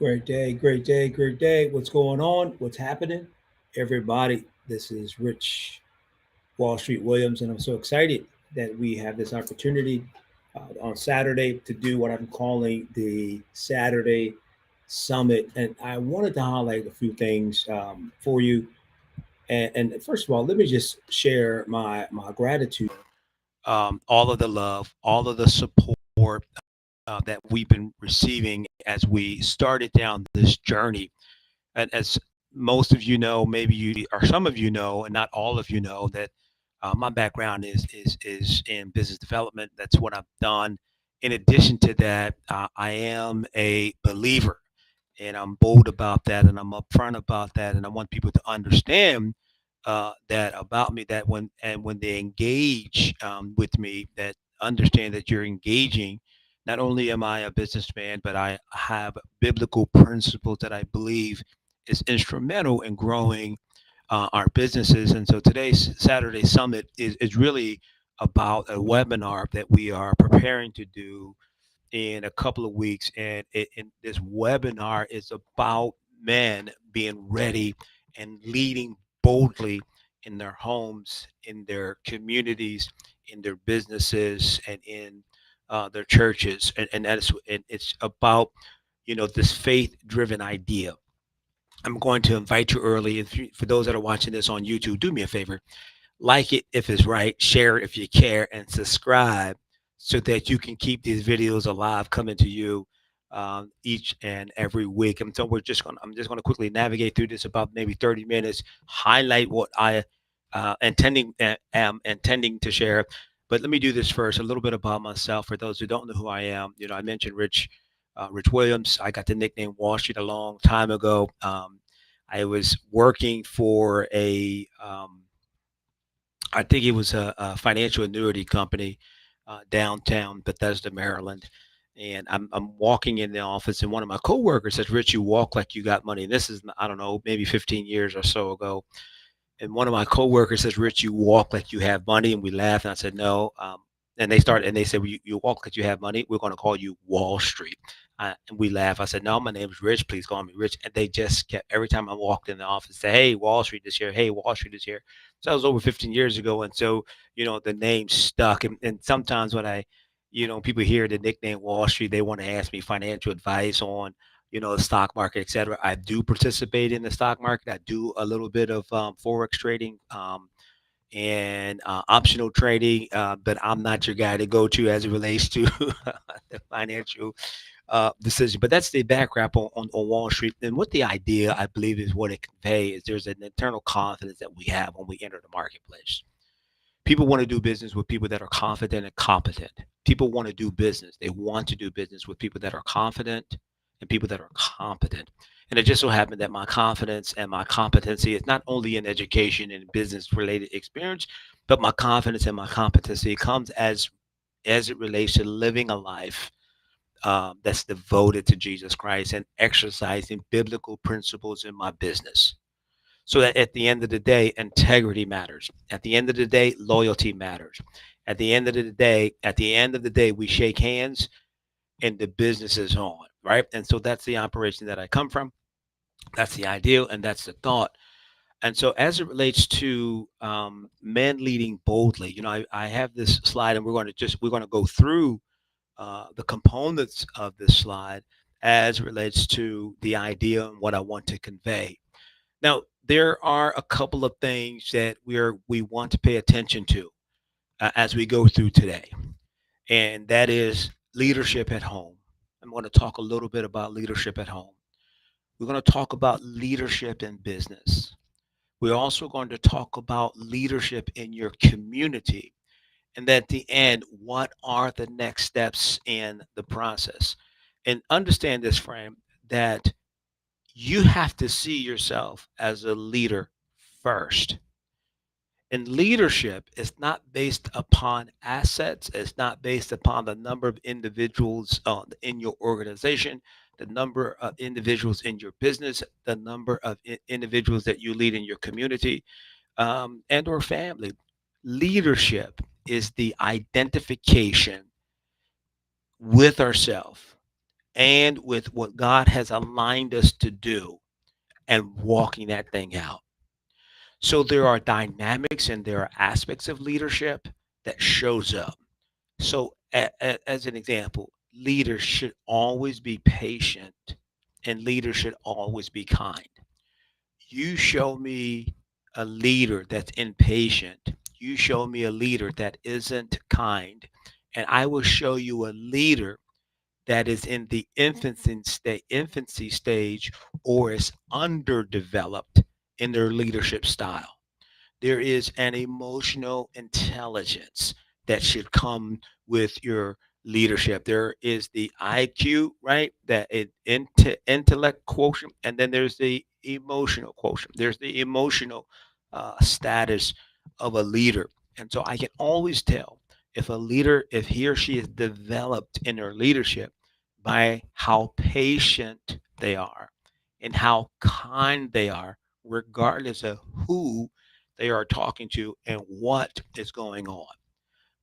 Great day, great day, great day. What's going on? What's happening? Everybody, this is Rich Wallstreet Williams, and I'm so excited that we have this opportunity on Saturday to do what I'm calling the Saturday Summit. And I wanted to highlight a few things for you. And first of all, let me just share my gratitude. All of the love, all of the support that we've been receiving as we started down this journey. And as most of you know, maybe you or some of you know, and not all of you know, that my background is in business development. That's what I've done. In addition to that, I am a believer, and I'm bold about that, and I'm upfront about that, and I want people to understand that about me. That when they engage with me, that understand that you're engaging. Not only am I a businessman, but I have biblical principles that I believe is instrumental in growing our businesses. And so today's Saturday Summit is really about a webinar that we are preparing to do in a couple of weeks. And this webinar is about men being ready and leading boldly in their homes, in their communities, in their businesses, and in their churches. And it's about this faith-driven idea. I'm going to invite you early. For those that are watching this on YouTube, do me a favor, like it if it's right, share it if you care, and subscribe so that you can keep these videos alive coming to you each and every week. And so I'm just gonna quickly navigate through this about maybe 30 minutes, highlight what I am intending to share. But let me do this first. A little bit about myself for those who don't know who I am. I mentioned Rich Williams. I got the nickname Wall Street a long time ago. I was working for I think it was a financial annuity company downtown Bethesda, Maryland. And I'm walking in the office, and one of my coworkers says, "Rich, you walk like you got money." And this is, I don't know, maybe 15 years or so ago. And one of my coworkers says, "Rich, you walk like you have money." And we laughed. And I said, "No." And they said, well, you walk like you have money. We're going to call you Wall Street. And we laughed. I said, "No, my name is Rich. Please call me Rich." And they just kept, every time I walked in the office, say, "Hey, Wall Street is here. Hey, Wall Street is here." So that was over 15 years ago. And so, the name stuck. And sometimes when people hear the nickname Wall Street, they want to ask me financial advice on, the stock market, et cetera. I do participate in the stock market. I do a little bit of forex trading and optional trading, but I'm not your guy to go to as it relates to the financial decision. But that's the background on Wall Street. And what the idea, I believe, is what it conveys is there's an internal confidence that we have when we enter the marketplace. People want to do business with people that are confident and competent. People want to do business. They want to do business with people that are confident and people that are competent. And it just so happened that my confidence and my competency is not only in education and business related experience, but my confidence and my competency comes as it relates to living a life that's devoted to Jesus Christ and exercising biblical principles in my business. So that at the end of the day, integrity matters. At the end of the day, loyalty matters. At the end of the day, we shake hands and the business is on, right? And so that's the operation that I come from. That's the ideal and that's the thought. And so as it relates to men leading boldly, I have this slide, and we're going to go through the components of this slide as it relates to the idea and what I want to convey. Now, there are a couple of things that we want to pay attention to as we go through today, and that is leadership at home. I'm going to talk a little bit about leadership at home. We're going to talk about leadership in business. We're also going to talk about leadership in your community. And at the end, what are the next steps in the process? And understand this, frame, that you have to see yourself as a leader first. And leadership is not based upon assets. It's not based upon the number of individuals in your organization, the number of individuals in your business, the number of individuals that you lead in your community and or family. Leadership is the identification with ourselves and with what God has aligned us to do and walking that thing out. So there are dynamics and there are aspects of leadership that shows up. So as an example, leaders should always be patient and leaders should always be kind. You show me a leader that's impatient. You show me a leader that isn't kind, and I will show you a leader that is in the infancy stage or is underdeveloped in their leadership style. There is an emotional intelligence that should come with your leadership. There is the IQ, right? That intellect quotient, and then there's the emotional quotient. There's the emotional status of a leader, and so I can always tell if a leader, if he or she is developed in their leadership by how patient they are and how kind they are, regardless of who they are talking to and what is going on,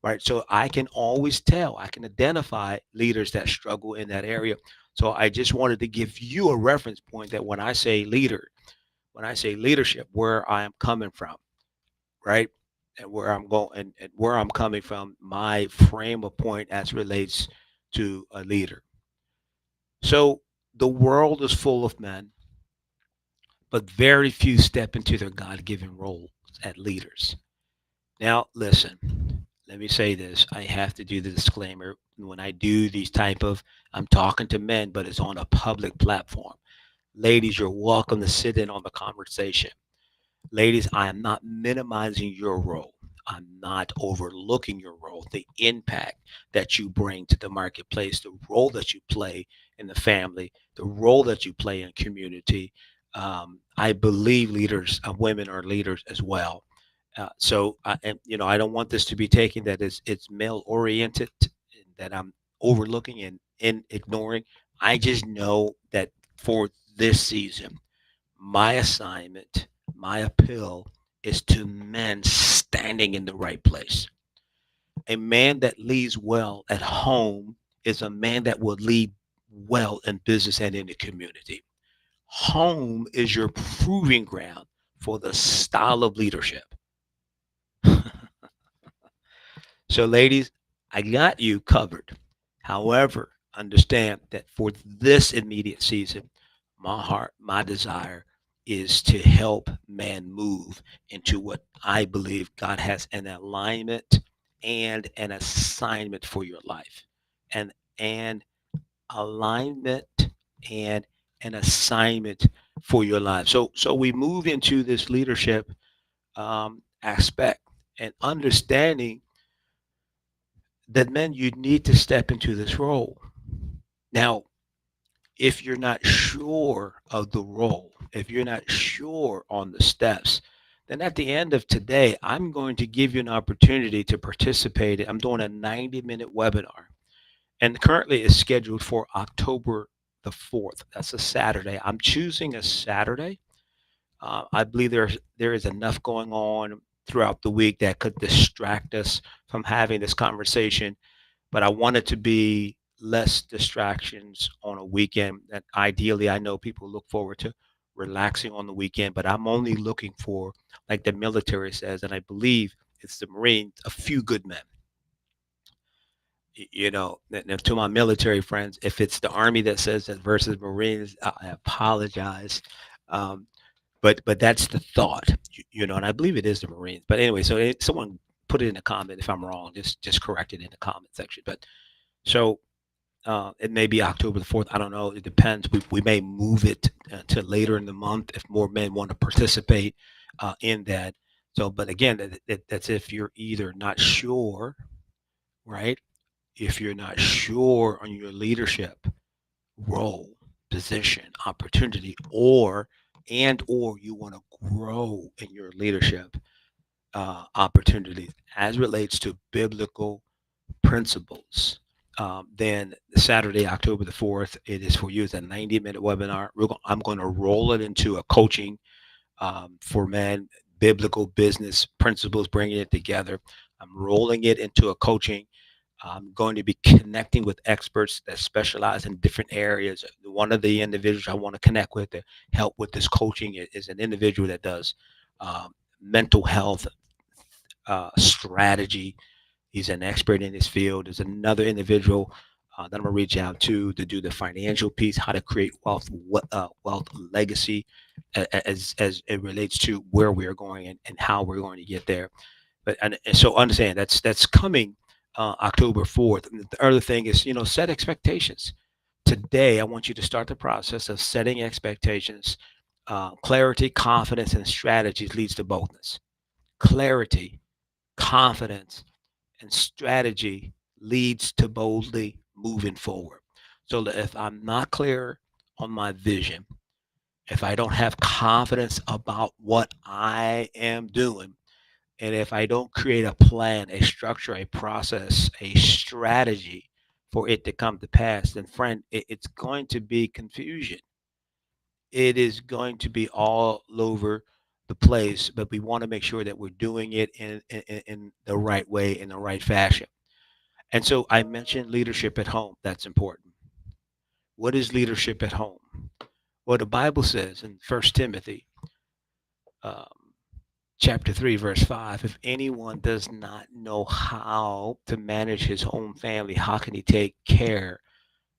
right? So I can always tell, I can identify leaders that struggle in that area. So I just wanted to give you a reference point that when I say leader, when I say leadership, where I am coming from, right? And where I'm going and where I'm coming from, my frame of point as relates to a leader. So the world is full of men, but very few step into their God given roles as leaders. Now, listen, let me say this. I have to do the disclaimer when I do these type of, I'm talking to men, but it's on a public platform. Ladies, you're welcome to sit in on the conversation. Ladies, I am not minimizing your role. I'm not overlooking your role, the impact that you bring to the marketplace, the role that you play in the family, the role that you play in community. I believe leaders, women are leaders as well. And, I don't want this to be taken that it's male oriented, that I'm overlooking and ignoring. I just know that for this season, my assignment, my appeal is to men standing in the right place. A man that leads well at home is a man that will lead well in business and in the community. Home is your proving ground for the style of leadership. So, ladies, I got you covered. However, understand that for this immediate season, my heart, my desire is to help man move into what I believe God has an alignment and an assignment for your life. And alignment and an assignment for your life. So we move into this leadership aspect and understanding that men, you need to step into this role. Now, if you're not sure of the role, if you're not sure on the steps, then at the end of today, I'm going to give you an opportunity to participate. I'm doing a 90-minute webinar, and currently it's scheduled for October the 4th. That's a Saturday. I'm choosing a Saturday. I believe there is enough going on throughout the week that could distract us from having this conversation, but I want it to be less distractions on a weekend. That ideally, I know people look forward to relaxing on the weekend, but I'm only looking for, like the military says, and I believe it's the Marines, a few good men. Now, to my military friends, if it's the Army that says that versus Marines, I apologize. Um, but that's the thought, and I believe it is the Marines. But anyway, so someone put it in a comment if I'm wrong. Just correct it in the comment section. But so it may be October the 4th. I don't know. It depends. We may move it to later in the month if more men want to participate in that. So, but again, that's if you're either not sure, right? If you're not sure on your leadership role, position, opportunity, or you want to grow in your leadership opportunities as relates to biblical principles, then Saturday, October the 4th, it is for you. It's a 90-minute webinar. I'm going to roll it into a coaching for men, biblical business principles, bringing it together. I'm rolling it into a coaching I'm going to be connecting with experts that specialize in different areas. One of the individuals I want to connect with to help with this coaching is an individual that does mental health strategy. He's an expert in his field. There's another individual that I'm gonna reach out to do the financial piece, how to create wealth, wealth legacy, as it relates to where we're going and how we're going to get there. But and so understand that's coming October 4th. And the other thing is, set expectations. Today, I want you to start the process of setting expectations. Clarity, confidence, and strategies leads to boldness. Clarity, confidence, and strategy leads to boldly moving forward. So that if I'm not clear on my vision, if I don't have confidence about what I am doing, and if I don't create a plan, a structure, a process, a strategy for it to come to pass, then friend, it's going to be confusion. It is going to be all over the place, but we want to make sure that we're doing it in the right way, in the right fashion. And so I mentioned leadership at home. That's important. What is leadership at home? Well, the Bible says in First Timothy um, chapter 3, verse 5, if anyone does not know how to manage his own family, how can he take care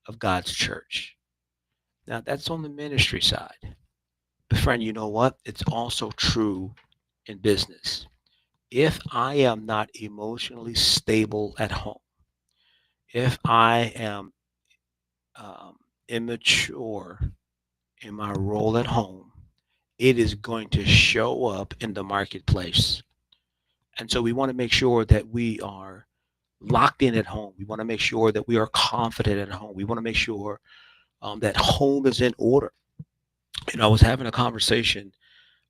of God's church? Now, that's on the ministry side. But, friend, you know what? It's also true in business. If I am not emotionally stable at home, if I am um, immature in my role at home, it is going to show up in the marketplace. And so we want to make sure that we are locked in at home. We want to make sure that we are confident at home. We want to make sure that home is in order. I was having a conversation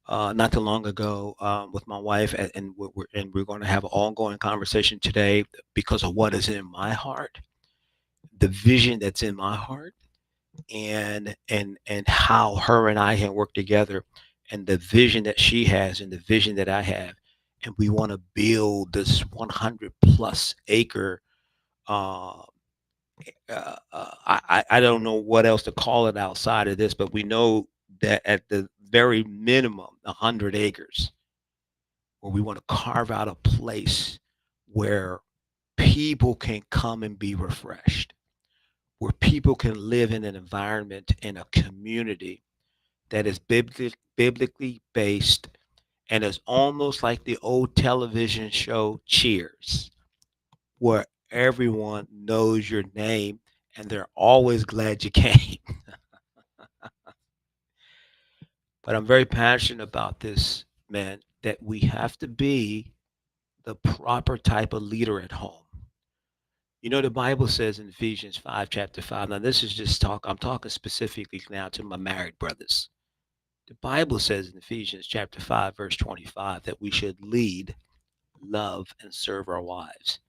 not too long ago with my wife, and we're going to have an ongoing conversation today because of what is in my heart, the vision that's in my heart, and how her and I can work together, and the vision that she has and the vision that I have, and we want to build this 100 plus acre. Uh, I don't know what else to call it outside of this, but we know that at the very minimum, 100 acres, where we want to carve out a place where people can come and be refreshed, where people can live in an environment, in a community that is biblically based, and is almost like the old television show Cheers, where everyone knows your name and they're always glad you came. But I'm very passionate about this, man, that we have to be the proper type of leader at home. The Bible says in Ephesians 5, chapter 5, now this is just talk, I'm talking specifically now to my married brothers. The Bible says in Ephesians chapter 5, verse 25, that we should lead, love, and serve our wives.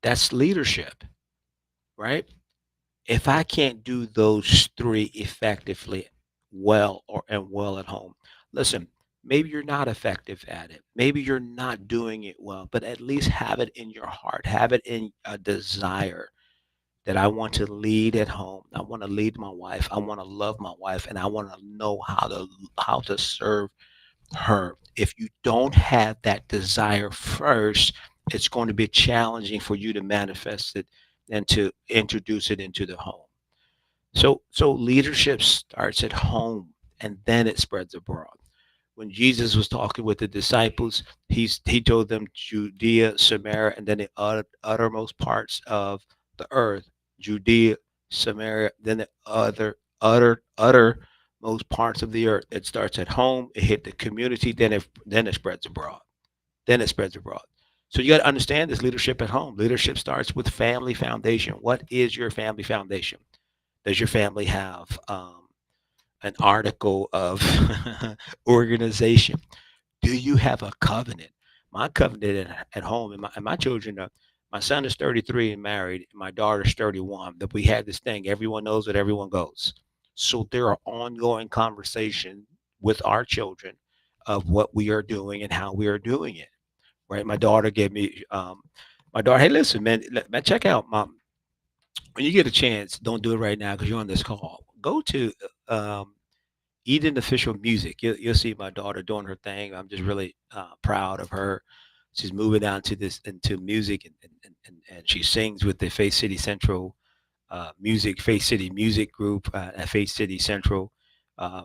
That's leadership, right? If I can't do those three effectively, well at home, listen, maybe you're not effective at it. Maybe you're not doing it well, but at least have it in your heart, have it in a desire that I want to lead at home. I want to lead my wife. I want to love my wife, and I want to know how to serve her. If you don't have that desire first, it's going to be challenging for you to manifest it and to introduce it into the home. So leadership starts at home and then it spreads abroad. When Jesus was talking with the disciples, he told them Judea, Samaria, and then the uttermost parts of the earth. Judea, Samaria, then the uttermost parts of the earth. It starts at home, it hit the community, then it spreads abroad. Then it spreads abroad. So you got to understand this leadership at home. Leadership starts with family foundation. What is your family foundation? Does your family have an article of organization? Do you have a covenant? My covenant at home, and my children are, my son is 33 and married, and my daughter's 31. That we had this thing, everyone knows that everyone goes. So there are ongoing conversation with our children of what we are doing and how we are doing it. Right? My daughter gave me My daughter, hey, listen, man, man, check out, mom. When you get a chance, don't do it right now because you're on this call. Go to Eden Official Music. You'll see my daughter doing her thing. I'm just really proud of her. She's moving down to this into music, and she sings with the Faith City Central music, Faith City Music Group at Faith City Central.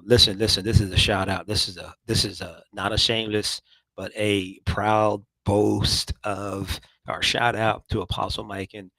Listen, listen. This is a shout out. This is a not a shameless, but a proud boast of our shout out to Apostle Mike and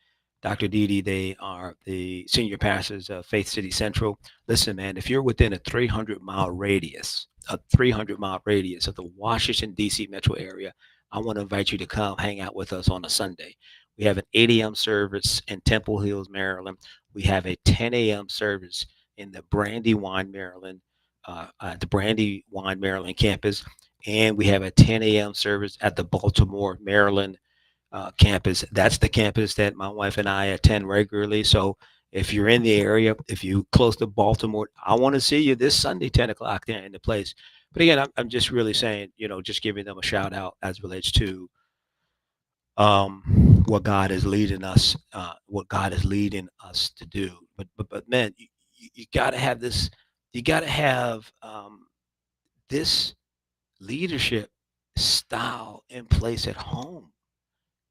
Dr. Didi. They are the senior pastors of Faith City Central. Listen, man, if you're within a 300-mile radius of the Washington D.C. metro area, I want to invite you to come hang out with us on a Sunday. We have an 8 a.m. service in Temple Hills, Maryland. We have a 10 a.m. service in the Brandywine, Maryland, at the Brandywine, Maryland campus. And we have a 10 a.m. service at the Baltimore, Maryland campus. That's the campus that my wife and I attend regularly. So if you're in the area, if you close to Baltimore, I want to see you this Sunday, 10 o'clock there in the place. But again, I'm just really saying, just giving them a shout out as it relates to what God is leading us, what God is leading us to do. But man, you got to have this. You got to have this leadership style in place at home.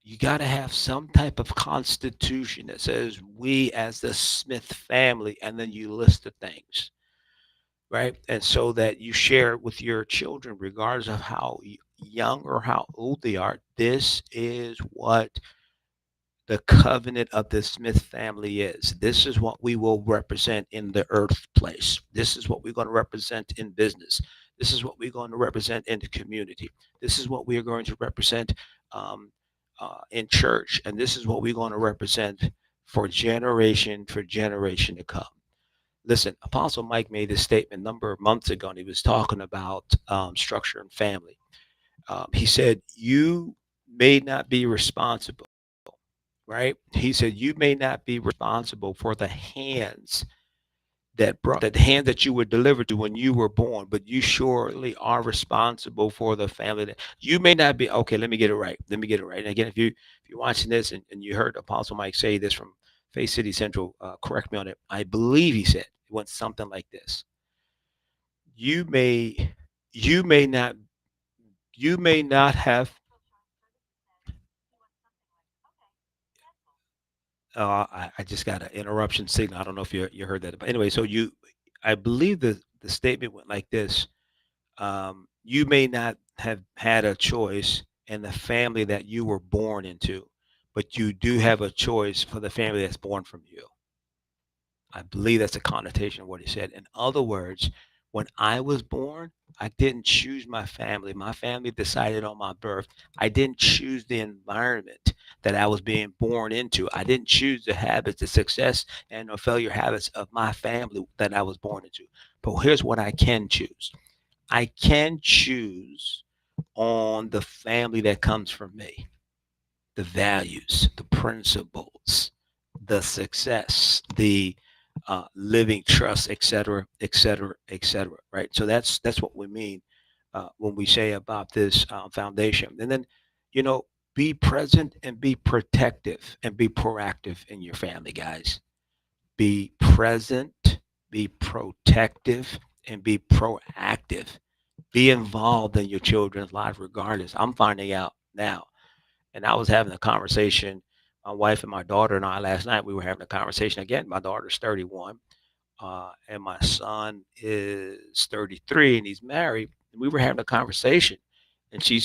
You got to have some type of constitution that says we as the Smith family, and then you list the things, right? And so that you share it with your children, regardless of how young or how old they are. This is what the covenant of the Smith family is. This is what we will represent in the earth place. This is what we're going to represent in business. This is what we're going to represent in the community. This is what we are going to represent um, in church. And this is what we're going to represent for generation to come. Listen, Apostle Mike made this statement a number of months ago, and he was talking about structure and family. He said, "You may not be responsible, right?" He said, "You may not be responsible for the hands the hand that you were delivered to when you were born, but you surely are responsible for the family that you may not be." Okay, let me get it right. Let me get it right. And again, if you're watching this and you heard Apostle Mike say this from Faith City Central, correct me on it. I believe he said it went something like this: You may, you may not, you may not have. I just got an interruption signal. I don't know if you heard that, but anyway, so I believe the statement went like this: You may not have had a choice in the family that you were born into, but you do have a choice for the family that's born from you. I believe that's a connotation of what he said. In other words, when I was born, I didn't choose my family. My family decided on my birth. I didn't choose the environment that I was being born into. I didn't choose the habits, the success and or failure habits of my family that I was born into. But here's what I can choose. I can choose on the family that comes from me, the values, the principles, the success, the living trust, et cetera, et cetera, et cetera. Right. So that's what we mean when we say about this foundation. And then, you know, be present and be protective and be proactive in your family, guys. Be present, be protective, and be proactive. Be involved in your children's lives, regardless. I'm finding out now, and I was having a conversation. My wife and my daughter and I last night. We were having a conversation again. My daughter's 31, and my son is 33, and he's married. And we were having a conversation, and she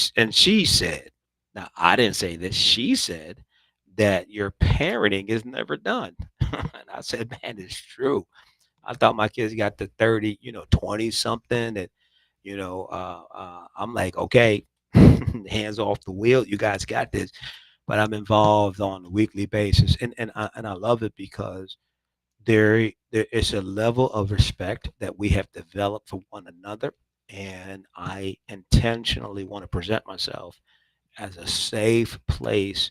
said, "Now I didn't say this." She said that your parenting is never done, and I said, "Man, it's true." I thought my kids got to 30, 20 something, and I'm like, okay, hands off the wheel. You guys got this. But I'm involved on a weekly basis, and I love it because there is a level of respect that we have developed for one another, and I intentionally want to present myself as a safe place,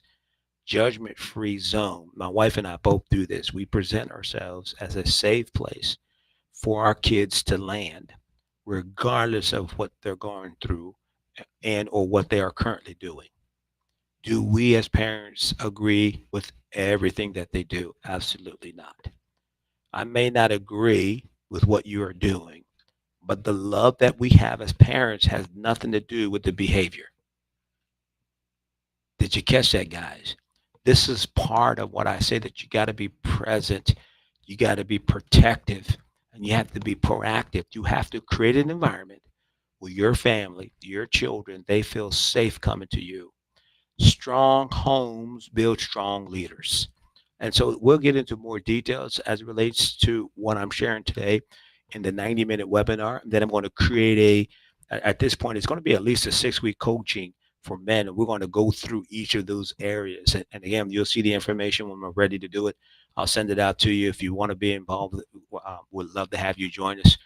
judgment-free zone. My wife and I both do this. We present ourselves as a safe place for our kids to land, regardless of what they're going through and or what they are currently doing. Do we as parents agree with everything that they do? Absolutely not. I may not agree with what you are doing, but the love that we have as parents has nothing to do with the behavior. Did you catch that, guys? This is part of what I say, that you got to be present, you got to be protective, and you have to be proactive. You have to create an environment where your family, your children, they feel safe coming to you. Strong homes build strong leaders. And so we'll get into more details as it relates to what I'm sharing today in the 90-minute webinar. And then I'm going to create at this point, it's going to be at least a 6-week coaching for men. And we're going to go through each of those areas. And again, you'll see the information when we're ready to do it. I'll send it out to you. If you want to be involved, would love to have you join us.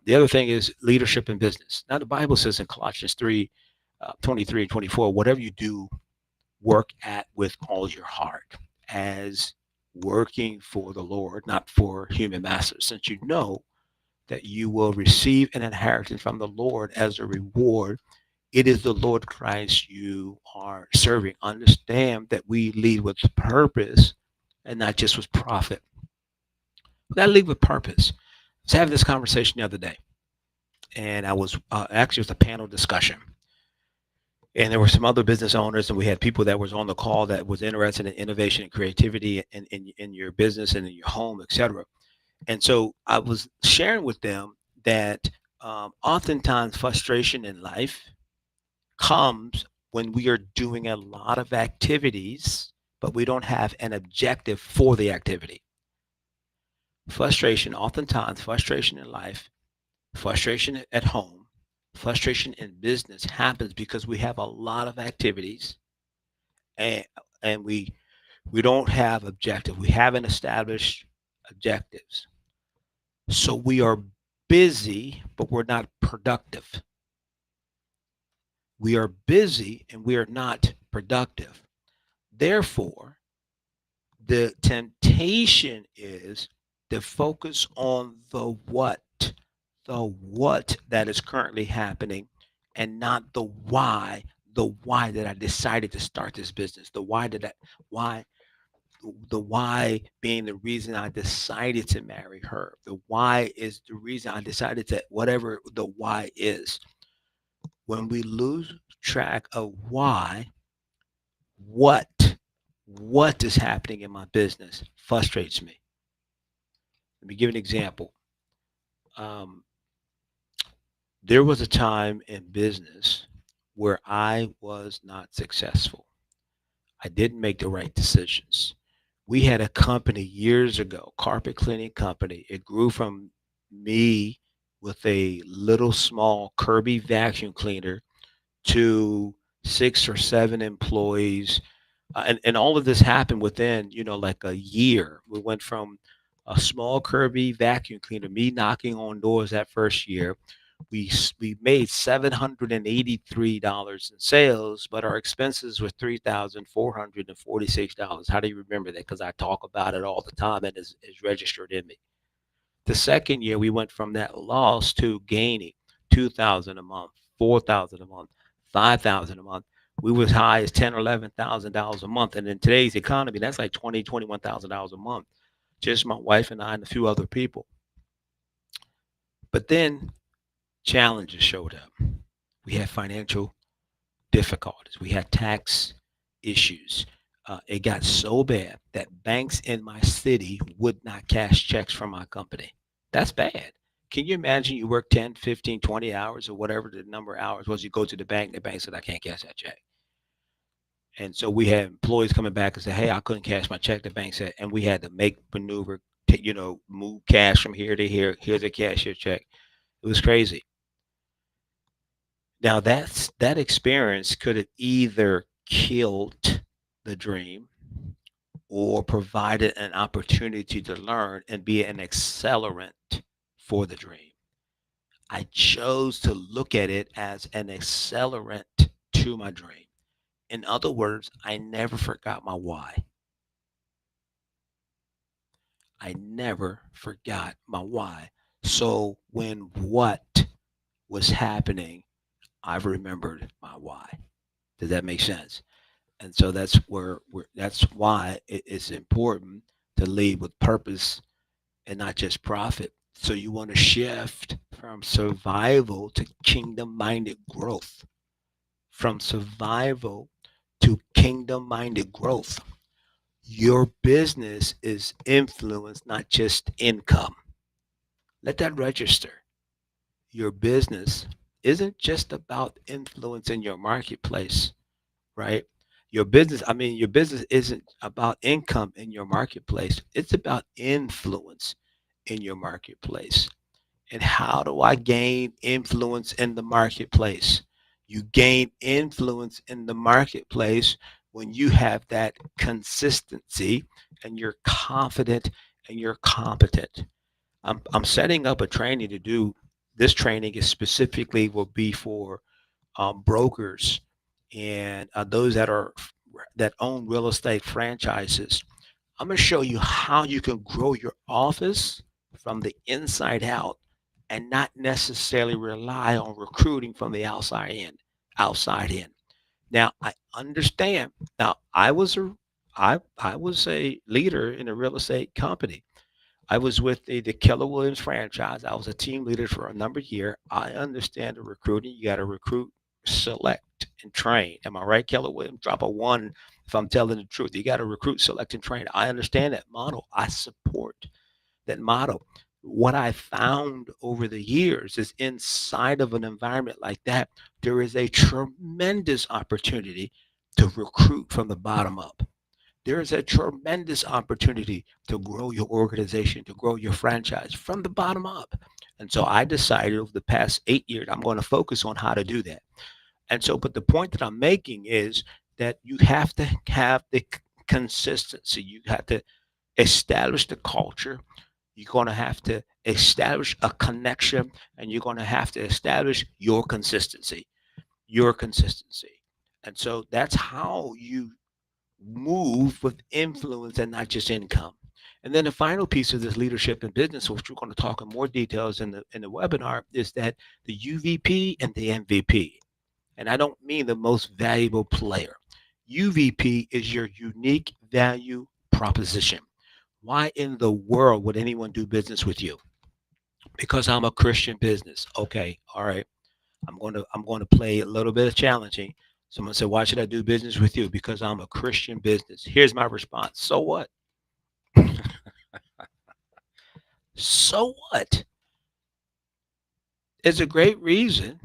The other thing is leadership in business. Now, the Bible says in Colossians 3, 23 and 24, whatever you do, work at with all your heart, as working for the Lord, not for human masters, since you know that you will receive an inheritance from the Lord as a reward. It is the Lord Christ you are serving. Understand that we lead with purpose and not just with profit. We got to lead with purpose. I was having this conversation the other day, and I was actually, it was a panel discussion, and there were some other business owners, and we had people that was on the call that was interested in innovation and creativity in your business and in your home, etc. And so I was sharing with them that oftentimes frustration in life comes when we are doing a lot of activities, but we don't have an objective for the activity. Oftentimes frustration in life, frustration at home, frustration in business happens because we have a lot of activities, and and we don't have objective. We haven't established objectives. So we are busy, but we're not productive. We are busy and we are not productive. Therefore, the temptation is to focus on the what that is currently happening, and not the why that I decided to start this business, why the why being the reason I decided to marry her. The why is the reason I decided to, whatever the why is. When we lose track of why, what what is happening in my business frustrates me. Let me give an example. Um, there was a time in business where I was not successful. I didn't make the right decisions. We had a company years ago, carpet cleaning company. It grew from me with a little small Kirby vacuum cleaner to 6 or 7 employees. And all of this happened within, like a year. We went from a small Kirby vacuum cleaner, me knocking on doors that first year. We made $783 in sales, but our expenses were $3,446. How do you remember that? Because I talk about it all the time, and it's registered in me. The second year, we went from that loss to gaining 2,000 a month, 4,000 a month, 5,000 a month. We was high as 10 or $11,000 a month, and in today's economy, that's like $21,000 a month. Just my wife and I and a few other people. But then challenges showed up. We had financial difficulties. We had tax issues. It got so bad that banks in my city would not cash checks from my company. That's bad. Can you imagine you work 10, 15, 20 hours or whatever the number of hours was? You go to the bank said, I can't cash that check. And so we had employees coming back and say, hey, I couldn't cash my check. The bank said, and we had to make maneuver, move cash from here to here. Here's a cashier check. It was crazy. Now that experience could have either killed the dream or provided an opportunity to learn and be an accelerant for the dream. I chose to look at it as an accelerant to my dream. In other words, I never forgot my why. I never forgot my why. So when what was happening, I remembered my why. Does that make sense? And so that's why it's important to lead with purpose and not just profit. So you want to shift from survival to kingdom minded growth. From survival to kingdom minded growth. Your business is influence, not just income. Let that register. Your business isn't just about influence in your marketplace, right? Your business isn't about income in your marketplace. It's about influence in your marketplace. And how do I gain influence in the marketplace? You gain influence in the marketplace when you have that consistency and you're confident and you're competent. I'm setting up a training to do. This training is specifically will be for brokers and those that own real estate franchises. I'm going to show you how you can grow your office from the inside out and not necessarily rely on recruiting from the outside in. Outside in. Now I understand. Now I was a leader in a real estate company. I was with the Keller Williams franchise. I was a team leader for a number of years. I understand the recruiting. You got to recruit, select, and train. Am I right, Keller Williams? Drop a one if I'm telling the truth. You got to recruit, select, and train. I understand that model. I support that model. What I found over the years is inside of an environment like that, there is a tremendous opportunity to recruit from the bottom up. There is a tremendous opportunity to grow your organization, to grow your franchise from the bottom up. And so I decided over the past 8 years, I'm going to focus on how to do that. And so, but the point that I'm making is that you have to have the consistency. You have to establish the culture. You're going to have to establish a connection and you're going to have to establish your consistency. Your consistency. And so that's how you move with influence and not just income. And then the final piece of this leadership in business, which we're going to talk in more details in the webinar, is that the UVP and the MVP. And I don't mean the most valuable player. UVP is your unique value proposition. Why in the world would anyone do business with you? Because I'm a Christian business. Okay, all right. I'm going to play a little bit of challenging. Someone said, "Why should I do business with you?" Because I'm a Christian business. Here's my response. So what? So what? It's a great reason,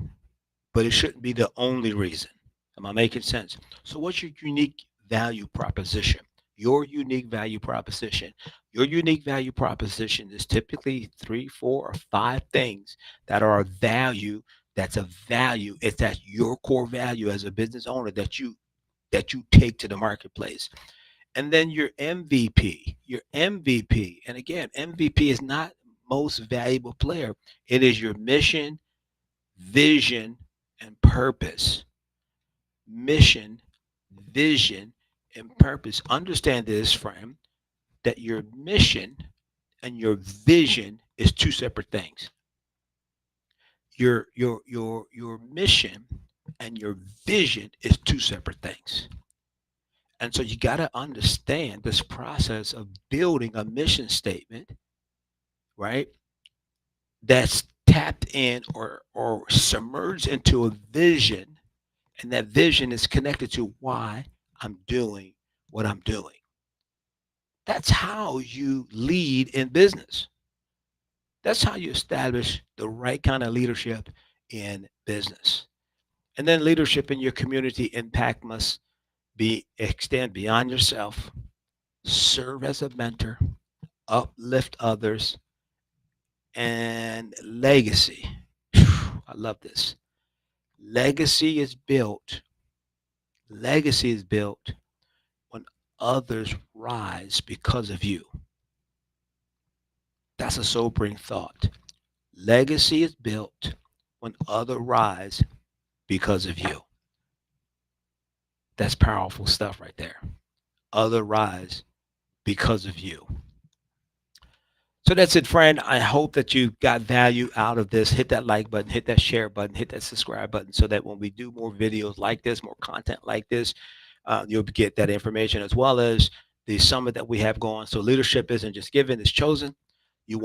but it shouldn't be the only reason. Am I making sense? So what's your unique value proposition? Your unique value proposition. Your unique value proposition is typically three, four, or five things that are a value. That's a value. It's that your core value as a business owner that you take to the marketplace. And then your MVP. Your MVP. And again, MVP is not most valuable player. It is your mission, vision, and purpose. Mission, vision, and purpose. Understand this, friend, that your mission and your vision is two separate things. Your mission and your vision is two separate things. And so you got to understand this process of building a mission statement, right? That's tapped in or submerged into a vision, and that vision is connected to why I'm doing what I'm doing. That's how you lead in business. That's how you establish the right kind of leadership in business. And then leadership in your community impact must be extend beyond yourself, serve as a mentor, uplift others, and legacy. I love this. Legacy is built. Legacy is built when others rise because of you. That's a sobering thought. Legacy is built when others rise because of you. That's powerful stuff right there. Other rise because of you. So that's it, friend. I hope that you got value out of this. Hit that like button, hit that share button, hit that subscribe button so that when we do more videos like this, more content like this, You'll get that information as well as the summit that we have going. So leadership isn't just given; it's chosen.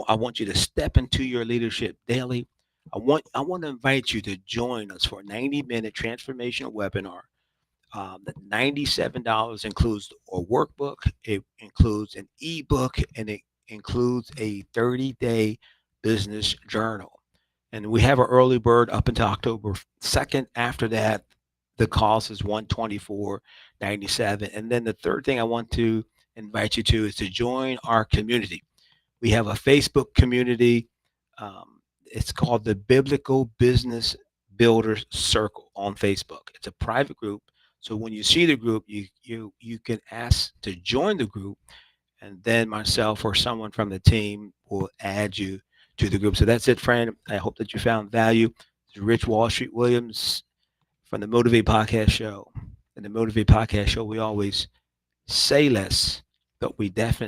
I want you to step into your leadership daily. I want to invite you to join us for a 90-minute transformational webinar. The $97 includes a workbook, it includes an ebook, and it includes a 30-day business journal. And we have an early bird up until October 2nd. After that, the cost is 124.97. And then the third thing I want to invite you to is to join our community. We have a Facebook community. It's called the Biblical Business Builders Circle on Facebook. It's a private group. So when you see the group, you can ask to join the group, and then myself or someone from the team will add you to the group. So that's it, friend. I hope that you found value. It's Rich Wallstreet Williams from the Motivate Podcast Show. In the Motivate Podcast Show, we always say less, but we definitely